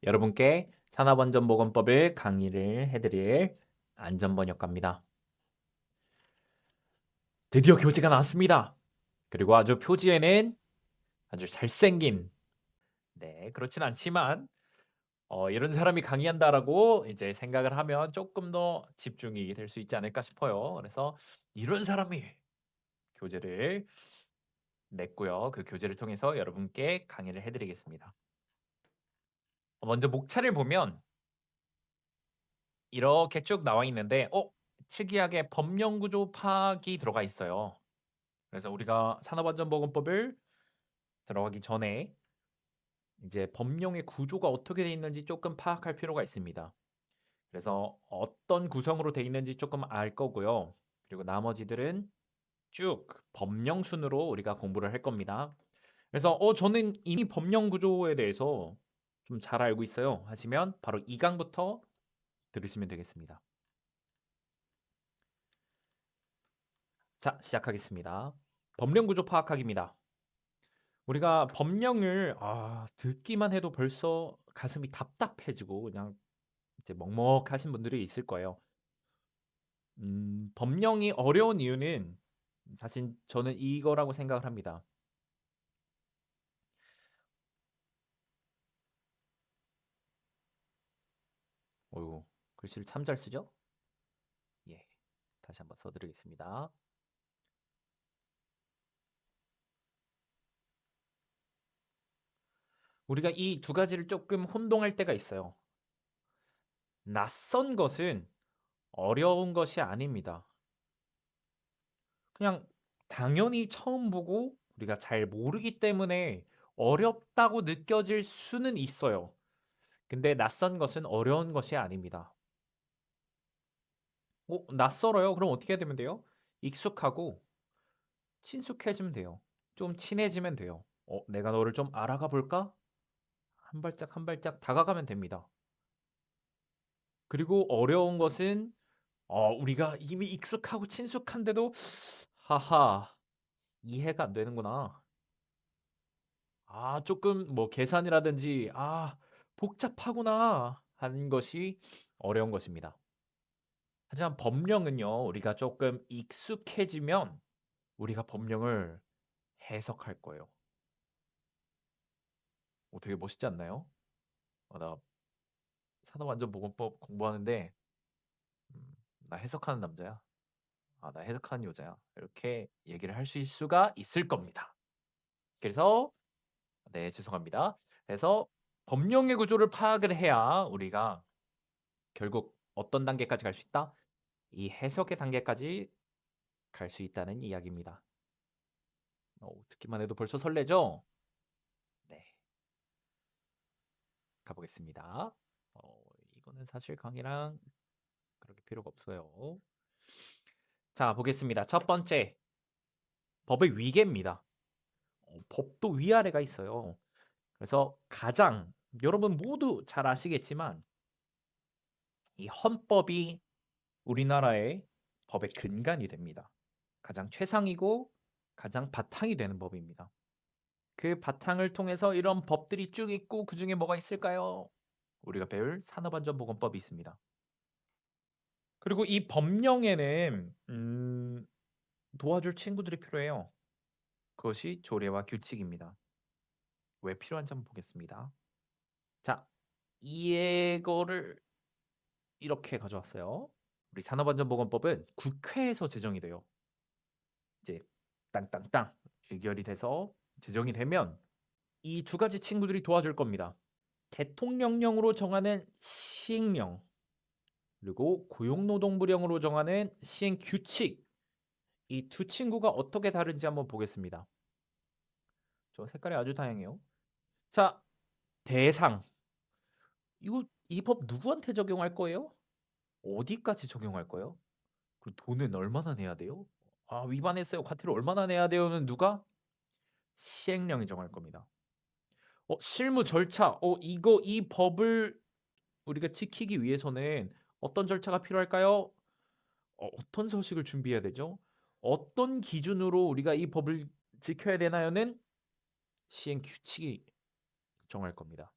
여러분께 산업안전보건법을 강의를 해드릴 안전번역가입니다. 드디어 교재가 나왔습니다. 그리고 아주 표지에는 아주 잘생긴, 그렇진 않지만 이런 사람이 강의한다라고 이제 생각을 하면 조금 더 집중이 될 수 있지 않을까 싶어요. 그래서 이런 사람이 교재를 냈고요. 그 교재를 통해서 여러분께 강의를 해드리겠습니다. 먼저 목차를 보면 이렇게 쭉 나와 있는데 특이하게 법령구조 파악이 들어가 있어요. 그래서 우리가 산업안전보건법을 들어가기 전에 이제 법령의 구조가 어떻게 되어 있는지 조금 파악할 필요가 있습니다. 그래서 어떤 구성으로 되어 있는지 조금 알 거고요. 그리고 나머지들은 쭉 법령 순으로 우리가 공부를 할 겁니다. 그래서 저는 이미 법령 구조에 대해서 좀 잘 알고 있어요 하시면 바로 2강부터 들으시면 되겠습니다. 자, 시작하겠습니다. 법령 구조 파악하기입니다. 우리가 법령을 듣기만 해도 벌써 가슴이 답답해지고 그냥 이제 먹먹하신 분들이 있을 거예요. 법령이 어려운 이유는 사실 저는 이거라고 생각을 합니다. 어이구, 글씨를 참 잘 쓰죠? 예, 다시 한번 써드리겠습니다. 우리가 이 두 가지를 조금 혼동할 때가 있어요. 낯선 것은 어려운 것이 아닙니다. 그냥 당연히 처음 보고 우리가 잘 모르기 때문에 어렵다고 느껴질 수는 있어요. 근데 낯선 것은 어려운 것이 아닙니다. 낯설어요? 그럼 어떻게 해야 되면 돼요? 익숙하고 친숙해지면 돼요. 좀 친해지면 돼요. 내가 너를 좀 알아가 볼까? 한 발짝 한 발짝 다가가면 됩니다. 그리고 어려운 것은 우리가 이미 익숙하고 친숙한데도 하하 이해가 안 되는구나. 조금 뭐 계산이라든지 복잡하구나 하는 것이 어려운 것입니다. 하지만 법령은요, 우리가 조금 익숙해지면 우리가 법령을 해석할 거예요. 되게 멋있지 않나요? 나 산업안전보건법 공부하는데 나 해석하는 남자야. 나 해석하는 여자야. 이렇게 얘기를 할 수가 있을 겁니다. 그래서 네, 죄송합니다. 그래서 법령의 구조를 파악을 해야 우리가 결국 어떤 단계까지 갈 수 있다? 이 해석의 단계까지 갈 수 있다는 이야기입니다. 듣기만 해도 벌써 설레죠? 네, 가보겠습니다. 이거는 사실 강의랑 그렇게 필요가 없어요. 자, 보겠습니다. 첫 번째, 법의 위계입니다. 법도 위아래가 있어요. 그래서 가장 여러분 모두 잘 아시겠지만 이 헌법이 우리나라의 법의 근간이 됩니다. 가장 최상이고 가장 바탕이 되는 법입니다. 그 바탕을 통해서 이런 법들이 쭉 있고 그중에 뭐가 있을까요? 우리가 배울 산업안전보건법이 있습니다. 그리고 이 법령에는 도와줄 친구들이 필요해요. 그것이 조례와 규칙입니다. 왜 필요한지 한번 보겠습니다. 자, 이거를 이렇게 가져왔어요. 우리 산업안전보건법은 국회에서 제정이 돼요. 이제 땅땅땅 의결이 돼서 제정이 되면 이 두 가지 친구들이 도와줄 겁니다. 대통령령으로 정하는 시행령 그리고 고용노동부령으로 정하는 시행 규칙 이 두 친구가 어떻게 다른지 한번 보겠습니다. 저 색깔이 아주 다양해요. 자, 대상 이거 이 법 누구한테 적용할 거예요? 어디까지 적용할 거예요? 그리고 돈은 얼마나 내야 돼요? 위반했어요. 과태료 얼마나 내야 돼요는 누가? 시행령이 정할 겁니다. 실무 절차. 이 법을 우리가 지키기 위해서는 어떤 절차가 필요할까요? 어떤 서식을 준비해야 되죠? 어떤 기준으로 우리가 이 법을 지켜야 되나요는 시행 규칙이 정할 겁니다.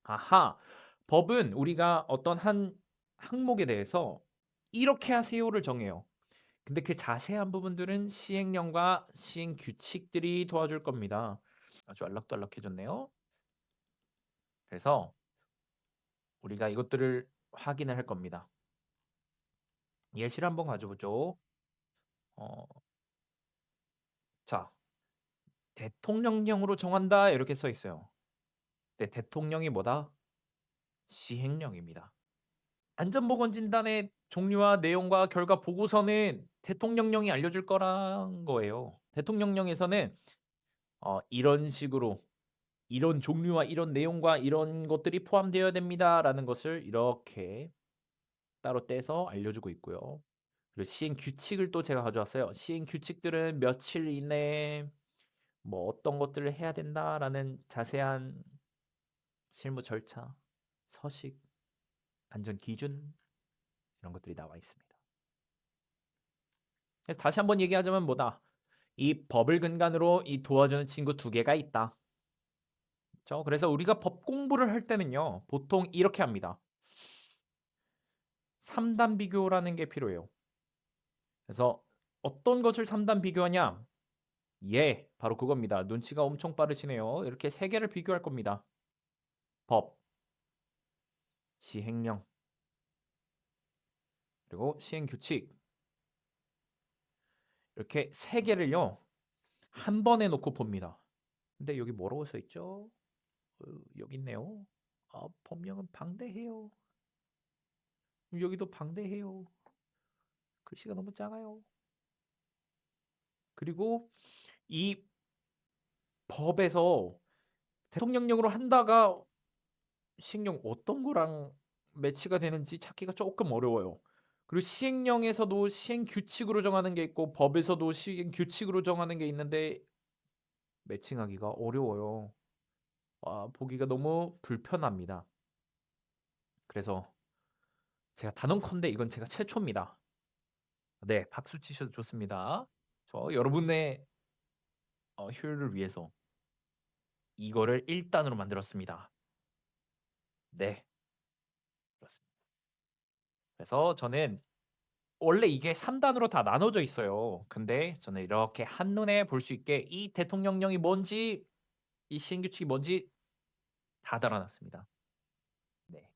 아하. 법은 우리가 어떤 한 항목에 대해서 이렇게 하세요를 정해요. 근데 그 자세한 부분들은 시행령과 시행 규칙들이 도와줄 겁니다. 아주 알락달락해졌네요. 그래서 우리가 이것들을 확인을 할 겁니다. 예시를 한번 가져보죠. 어, 자, 대통령령으로 정한다 이렇게 써 있어요. 근데 대통령이 뭐다? 시행령입니다. 안전보건진단의 종류와 내용과 결과 보고서는 대통령령이 알려줄 거란 거예요. 대통령령에서는 이런 식으로 이런 종류와 이런 내용과 이런 것들이 포함되어야 됩니다라는 것을 이렇게 따로 떼서 알려주고 있고요. 그리고 시행 규칙을 또 제가 가져왔어요. 시행 규칙들은 며칠 이내에 뭐 어떤 것들을 해야 된다라는 자세한 실무 절차, 서식, 안전 기준 이런 것들이 나와 있습니다. 그래서 다시 한번 얘기하자면 뭐다? 이 법을 근간으로 이 도와주는 친구 두 개가 있다. 그렇죠? 그래서 우리가 법 공부를 할 때는요. 보통 이렇게 합니다. 3단 비교라는 게 필요해요. 그래서 어떤 것을 3단 비교하냐? 예, 바로 그겁니다. 눈치가 엄청 빠르시네요. 이렇게 세 개를 비교할 겁니다. 법, 시행령, 그리고 시행규칙. 이렇게 세 개를요. 한 번에 놓고 봅니다. 근데 여기 뭐라고 써 있죠? 여기 있네요. 법령은 방대해요. 여기도 방대해요. 글씨가 너무 작아요. 그리고 이 법에서 대통령령으로 한다가 시행령 어떤 거랑 매치가 되는지 찾기가 조금 어려워요. 그리고 시행령에서도 시행 규칙으로 정하는 게 있고 법에서도 시행 규칙으로 정하는 게 있는데 매칭하기가 어려워요. 보기가 너무 불편합니다. 그래서 제가 단언컨대 이건 제가 최초입니다. 네, 박수 치셔도 좋습니다. 저 여러분의 효율을 위해서 이거를 1단으로 만들었습니다. 네, 그렇습니다. 그래서 저는 원래 이게 3단으로 다 나눠져 있어요. 근데 저는 이렇게 한눈에 볼 수 있게 이 대통령령이 뭔지 이 시행규칙이 뭔지 다 달아놨습니다. 네.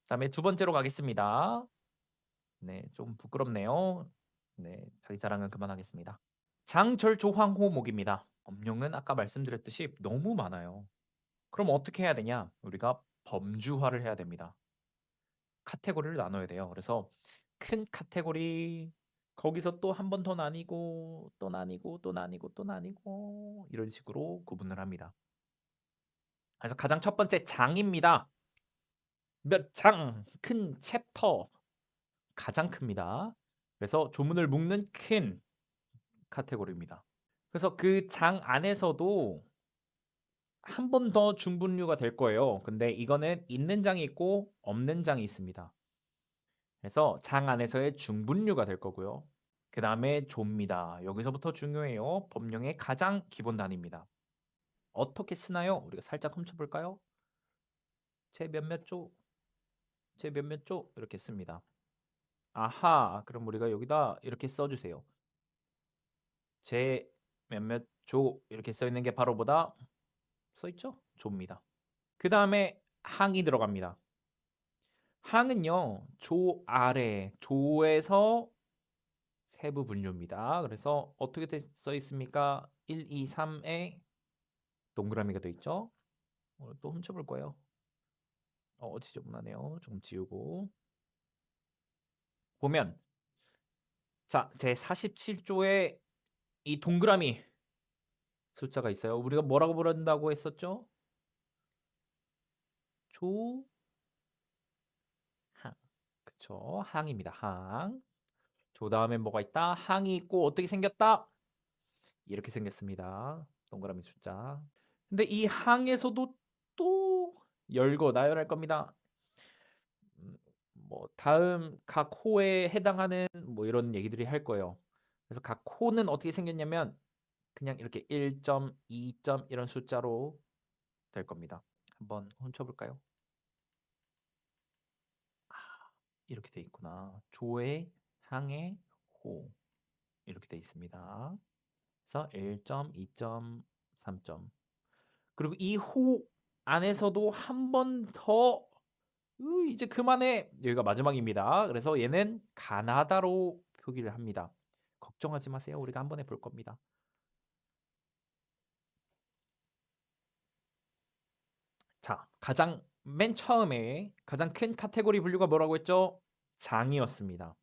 그다음에 두 번째로 가겠습니다. 네, 좀 부끄럽네요. 네, 자기 자랑은 그만하겠습니다. 장절조황호목입니다. 법령은 아까 말씀드렸듯이 너무 많아요. 그럼 어떻게 해야 되냐? 우리가 범주화를 해야 됩니다. 카테고리를 나눠야 돼요. 그래서 큰 카테고리 거기서 또 한 번 더 나뉘고 또 나뉘고 또 나뉘고 또 나뉘고 이런 식으로 구분을 합니다. 그래서 가장 첫 번째 장입니다. 몇 장, 큰 챕터 가장 큽니다. 그래서 조문을 묶는 큰 카테고리입니다. 그래서 그 장 안에서도 한 번 더 중분류가 될 거예요. 근데 이거는 있는 장이 있고 없는 장이 있습니다. 그래서 장 안에서의 중분류가 될 거고요. 그 다음에 조입니다. 여기서부터 중요해요. 법령의 가장 기본 단위입니다. 어떻게 쓰나요? 우리가 살짝 훔쳐볼까요? 제 몇몇 조, 제 몇몇 조 이렇게 씁니다. 아하, 그럼 우리가 여기다 이렇게 써주세요. 제 몇몇 조 이렇게 써 있는 게 바로 보다 써 있죠? 조입니다. 그 다음에 항이 들어갑니다. 항은요, 조 아래, 조에서 세부 분류입니다. 그래서 어떻게 써 있습니까? 1, 2, 3에 동그라미가 돼 있죠? 또 훔쳐볼 거예요. 지저분하네요. 좀 지우고 보면 자, 제 47조에 이 동그라미 숫자가 있어요. 우리가 뭐라고 부른다고 했었죠? 조항. 그쵸? 항입니다. 항. 조 다음에 뭐가 있다? 항이 있고 어떻게 생겼다? 이렇게 생겼습니다. 동그라미 숫자. 근데 이 항에서도 또 열고 나열할 겁니다. 뭐 다음 각 호에 해당하는 뭐 이런 얘기들이 할 거예요. 그래서 각 호는 어떻게 생겼냐면 그냥 이렇게 1점, 2점 이런 숫자로 될 겁니다. 한번 훔쳐볼까요? 아, 이렇게 돼 있구나. 조의, 향의, 호 이렇게 돼 있습니다. 그래서 1점, 2점, 3점. 그리고 이 호 안에서도 한 번 더 이제 그만해. 여기가 마지막입니다. 그래서 얘는 가나다로 표기를 합니다. 걱정하지 마세요. 우리가 한 번에 볼 겁니다. 자, 가장 맨 처음에 가장 큰 카테고리 분류가 뭐라고 했죠? 장이었습니다.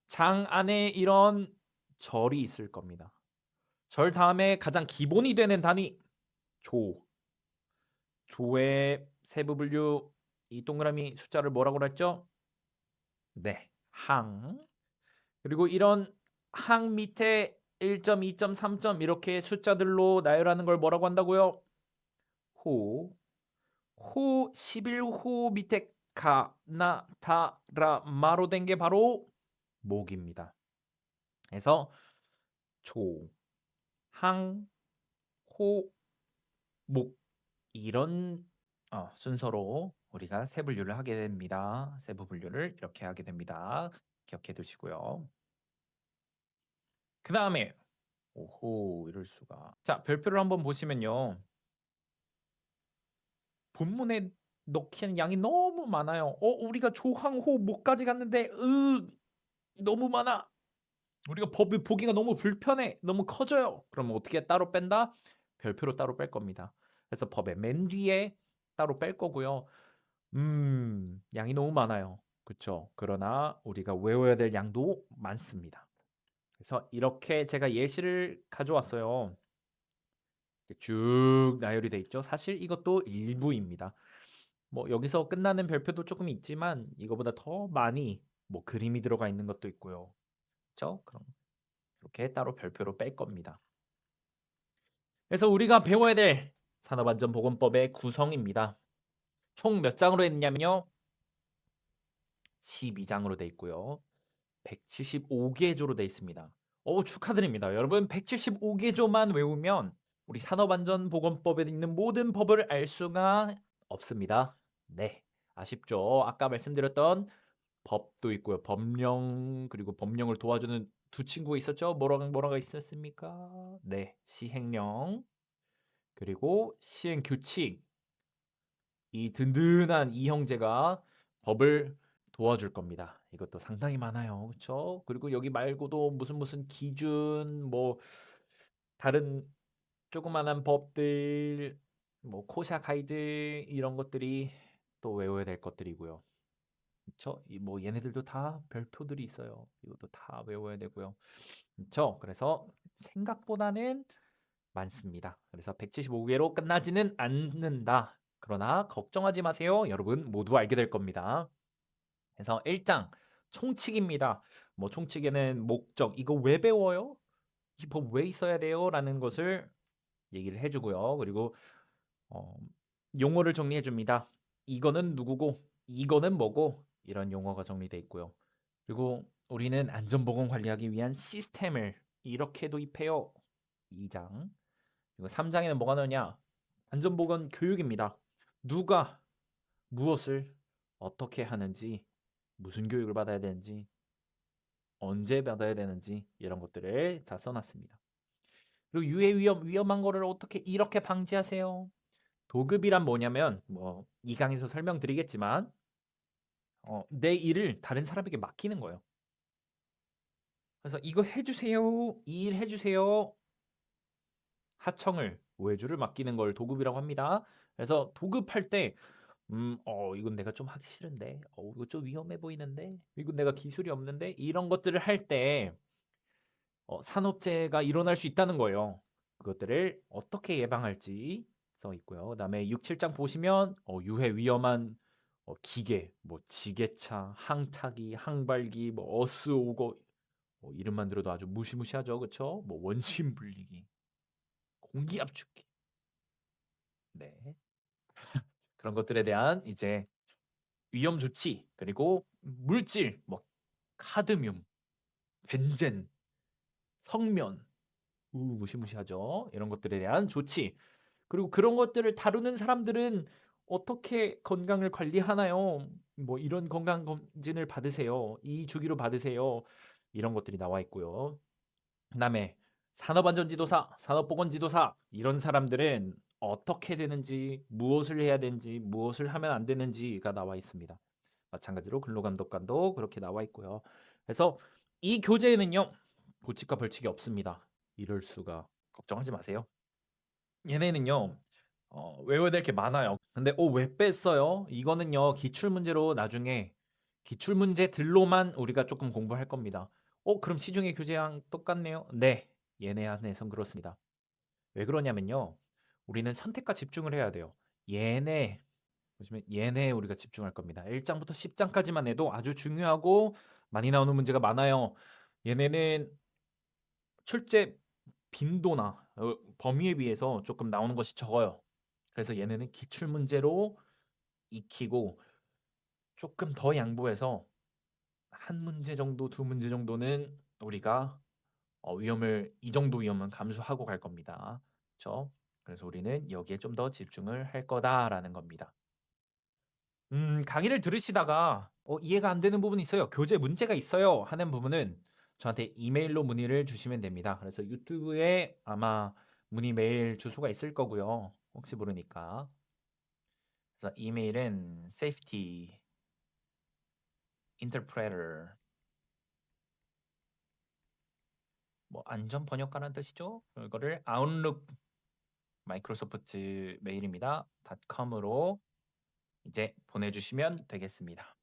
장 안에 이런 절이 있을 겁니다. 절 다음에 가장 기본이 되는 단위 조. 조의 세부 분류 이 동그라미 숫자를 뭐라고 그랬죠? 네, 항. 그리고 이런 항 밑에 1점, 2점, 3점 이렇게 숫자들로 나열하는 걸 뭐라고 한다고요? 호. 호 11호 밑에 가, 나, 다, 라, 마로 된 게 바로 목입니다. 그래서 조, 항, 호, 목 이런 순서로 우리가 세 분류를 하게 됩니다. 세부 분류를 이렇게 하게 됩니다. 기억해 두시고요. 그 다음에 오호 이럴 수가. 자 별표를 한번 보시면요. 본문에 넣기에는 양이 너무 많아요. 우리가 조항호 목까지 갔는데 너무 많아. 우리가 법을 보기가 너무 불편해. 너무 커져요. 그러면 어떻게 따로 뺀다? 별표로 따로 뺄 겁니다. 그래서 법의 맨 뒤에 따로 뺄 거고요. 양이 너무 많아요. 그렇죠? 그러나 우리가 외워야 될 양도 많습니다. 그래서 이렇게 제가 예시를 가져왔어요. 쭉 나열이 돼 있죠. 사실 이것도 일부입니다. 뭐 여기서 끝나는 별표도 조금 있지만 이거보다 더 많이 뭐 그림이 들어가 있는 것도 있고요. 그렇죠? 그럼 이렇게 따로 별표로 뺄 겁니다. 그래서 우리가 배워야 될 산업안전보건법의 구성입니다. 총 몇 장으로 했냐면요. 12장으로 돼 있고요. 175개조로 돼 있습니다. 축하드립니다. 여러분 175개조만 외우면 우리 산업안전보건법에 있는 모든 법을 알 수가 없습니다. 네, 아쉽죠. 아까 말씀드렸던 법도 있고요. 법령 그리고 법령을 도와주는 두 친구가 있었죠. 뭐라가 있었습니까? 네, 시행령 그리고 시행규칙 이 든든한 이 형제가 법을 도와줄 겁니다. 이것도 상당히 많아요. 그렇죠? 그리고 여기 말고도 무슨 기준 뭐 다른 조그만한 법들 뭐 코샤 가이드 이런 것들이 또 외워야 될 것들이고요. 그렇죠? 뭐 얘네들도 다 별표들이 있어요. 이것도 다 외워야 되고요. 그렇죠? 그래서 생각보다는 많습니다. 그래서 175개로 끝나지는 않는다. 그러나 걱정하지 마세요. 여러분 모두 알게 될 겁니다. 그래서 1장 총칙입니다. 뭐 총칙에는 목적 이거 왜 배워요? 이 법 왜 있어야 돼요? 라는 것을 얘기를 해주고요. 그리고 어, 용어를 정리해 줍니다. 이거는 누구고 이거는 뭐고 이런 용어가 정리돼 있고요. 그리고 우리는 안전보건 관리하기 위한 시스템을 이렇게 도입해요. 2장. 그리고 3장에는 뭐가 나오냐? 안전보건 교육입니다. 누가 무엇을 어떻게 하는지, 무슨 교육을 받아야 되는지, 언제 받아야 되는지 이런 것들을 다 써놨습니다. 그리고 유해 위험한 거를 어떻게 이렇게 방지하세요? 도급이란 뭐냐면 뭐 이 강에서 설명드리겠지만 내 일을 다른 사람에게 맡기는 거예요. 그래서 이거 해주세요, 이 일 해주세요. 하청을 외주를 맡기는 걸 도급이라고 합니다. 그래서 도급할 때 이건 내가 좀 하기 싫은데, 이거 좀 위험해 보이는데, 이건 내가 기술이 없는데, 이런 것들을 할 때 산업재해가 일어날 수 있다는 거예요. 그것들을 어떻게 예방할지 써 있고요. 그다음에 6, 7장 보시면 유해 위험한 기계, 뭐 지게차, 항타기, 항발기, 뭐 어스오거 이름만 들어도 아주 무시무시하죠, 그렇죠? 뭐 원심 분리기, 공기 압축기, 네 그런 것들에 대한 이제 위험 조치 그리고 물질 뭐 카드뮴, 벤젠, 성면 무시무시하죠. 이런 것들에 대한 조치 그리고 그런 것들을 다루는 사람들은 "어떻게 건강을 관리하나요?" 뭐 "이런 건강 검진을 받으세요. 이 주기로 받으세요." 이런 것들이 나와 있고요. 그다음에 산업안전지도사, 산업보건지도사 이런 사람들은 어떻게 되는지, 무엇을 해야 되는지, 무엇을 하면 안 되는지가 나와 있습니다. 마찬가지로 근로감독관도 그렇게 나와 있고요. 그래서 이 교재에는요. 고칙과 벌칙이 없습니다. 이럴 수가. 걱정하지 마세요. 얘네는요. 외워야 될 게 많아요. 근데 왜 뺐어요? 이거는요. 기출문제로 나중에 기출문제들로만 우리가 조금 공부할 겁니다. 그럼 시중의 교재랑 똑같네요? 네. 얘네 안에선 그렇습니다. 왜 그러냐면요. 우리는 선택과 집중을 해야 돼요. 얘네 보시면 얘네에 우리가 집중할 겁니다. 1장부터 10장까지만 해도 아주 중요하고 많이 나오는 문제가 많아요. 얘네는 출제 빈도나 범위에 비해서 조금 나오는 것이 적어요. 그래서 얘네는 기출 문제로 익히고 조금 더 양보해서 한 문제 정도, 두 문제 정도는 우리가 위험을 이 정도 위험은 감수하고 갈 겁니다. 그렇죠? 그래서 우리는 여기에 좀 더 집중을 할 거다라는 겁니다. 강의를 들으시다가 이해가 안 되는 부분이 있어요. 교재 문제가 있어요. 하는 부분은 저한테 이메일로 문의를 주시면 됩니다. 그래서 유튜브에 아마 문의 메일 주소가 있을 거고요. 혹시 모르니까. 그래서 이메일은 safety interpreter 뭐 안전 번역가라는 뜻이죠. 이거를 아웃룩 마이크로소프트 메일입니다. .com으로 이제 보내주시면 되겠습니다.